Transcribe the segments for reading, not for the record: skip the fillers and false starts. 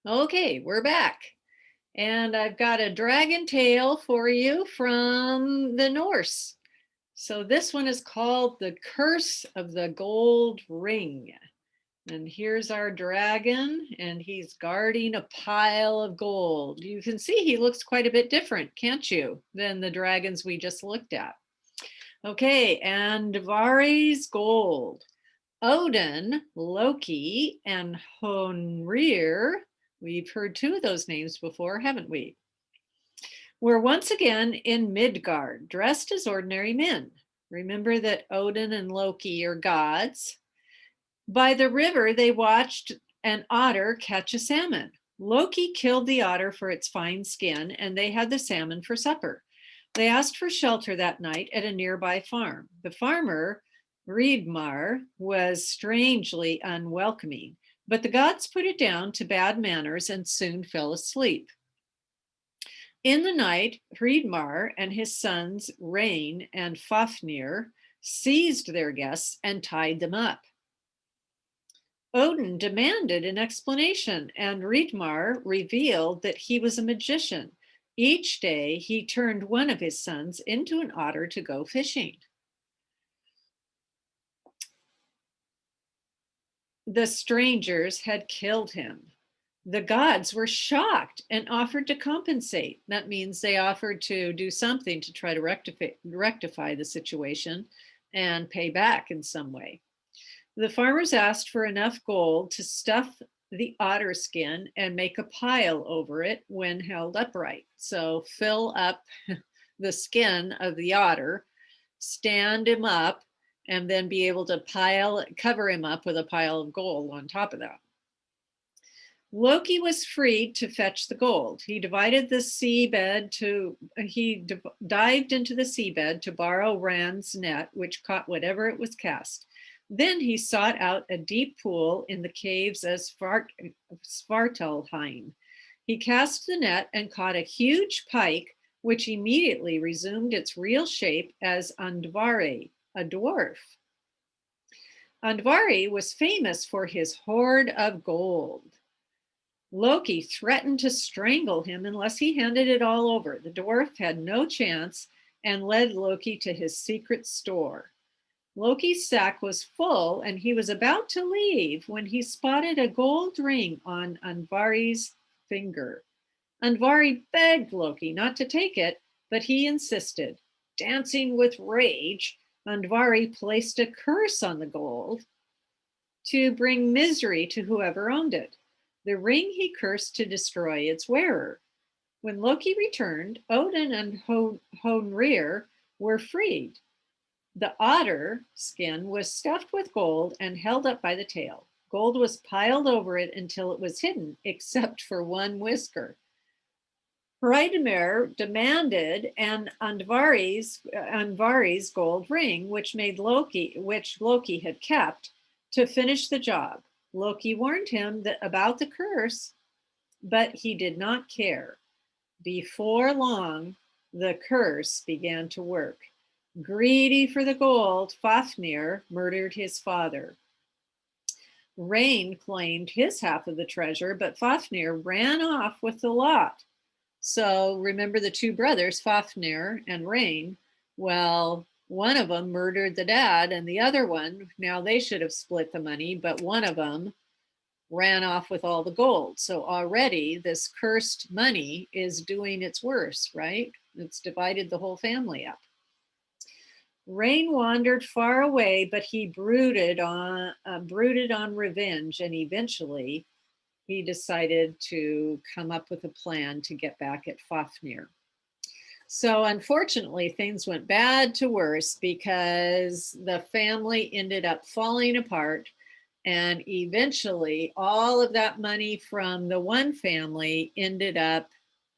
Okay, we're back. And I've got a dragon tale for you from the Norse. So this one is called The Curse of the Gold Ring. And here's our dragon, and he's guarding a pile of gold. You can see he looks quite a bit different, can't you, than the dragons we just looked at. Okay, Andvari's gold. Odin, Loki, and Honrir. We've heard two of those names before, haven't we? We're once again in Midgard, dressed as ordinary men. Remember that Odin and Loki are gods. By the river, they watched an otter catch a salmon. Loki killed the otter for its fine skin, and they had the salmon for supper. They asked for shelter that night at a nearby farm. The farmer, Riedmar, was strangely unwelcoming, but the gods put it down to bad manners and soon fell asleep. In the night, Hreidmar and his sons Rain and Fafnir seized their guests and tied them up. Odin demanded an explanation, and Hreidmar revealed that he was a magician. Each day, he turned one of his sons into an otter to go fishing. The strangers had killed him. The gods were shocked and offered to compensate. That means they offered to do something to try to rectify the situation and pay back in some way. The farmers asked for enough gold to stuff the otter skin and make a pile over it when held upright. So fill up the skin of the otter, stand him up, and then be able to cover him up with a pile of gold on top of that. Loki was freed to fetch the gold. He dived into the seabed to borrow Rand's net, which caught whatever it was cast. Then he sought out a deep pool in the caves of Svartalheim. He cast the net and caught a huge pike, which immediately resumed its real shape as Andvari, a dwarf. Andvari was famous for his hoard of gold. Loki threatened to strangle him unless he handed it all over. The dwarf had no chance and led Loki to his secret store. Loki's sack was full and he was about to leave when he spotted a gold ring on Andvari's finger. Andvari begged Loki not to take it, but he insisted. Dancing with rage, Andvari placed a curse on the gold to bring misery to whoever owned it. The ring he cursed to destroy its wearer. When Loki returned, Odin and Honrir were freed. The otter skin was stuffed with gold and held up by the tail. Gold was piled over it until it was hidden, except for one whisker. Hreidmar demanded Andvari's gold ring, which Loki had kept, to finish the job. Loki warned him about the curse, but he did not care. Before long, the curse began to work. Greedy for the gold, Fafnir murdered his father. Rain claimed his half of the treasure, but Fafnir ran off with the lot. So remember the two brothers, Fafnir and Rain? Well, one of them murdered the dad, and the other one, now they should have split the money, but one of them ran off with all the gold. So already this cursed money is doing its worst, right? It's divided the whole family up. Rain wandered far away, but he brooded on revenge, and eventually he decided to come up with a plan to get back at Fafnir. So unfortunately, things went bad to worse because the family ended up falling apart. And eventually, all of that money from the one family ended up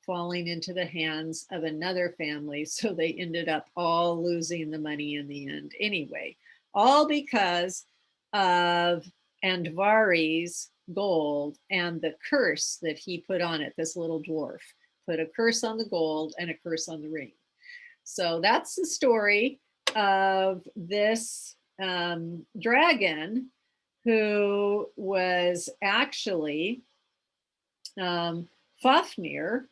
falling into the hands of another family. So they ended up all losing the money in the end anyway, all because of Andvari's gold and the curse that he put on it. This little dwarf put a curse on the gold and a curse on the ring. So that's the story of this dragon who was actually Fafnir,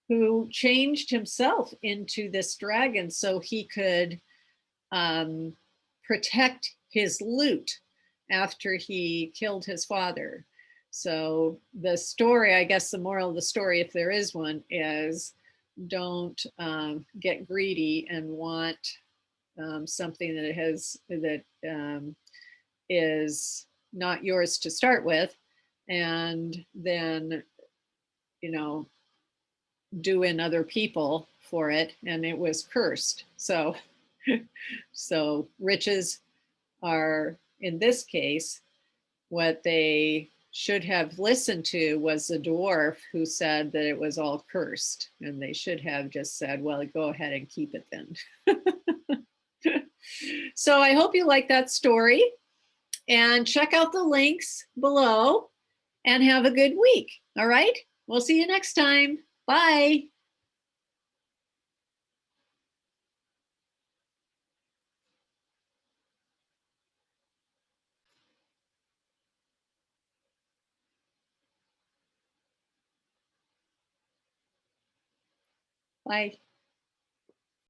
who changed himself into this dragon so he could um, protect his loot after he killed his father. So the story, I guess the moral of the story, if there is one, is don't get greedy and want something that is not yours to start with, and then you know do in other people for it, and it was cursed. So so riches are, in this case, what they should have listened to was the dwarf who said that it was all cursed, and they should have just said, well, go ahead and keep it then. So I hope you like that story, and check out the links below, and have a good week. All right, we'll see you next time. Bye. Bye.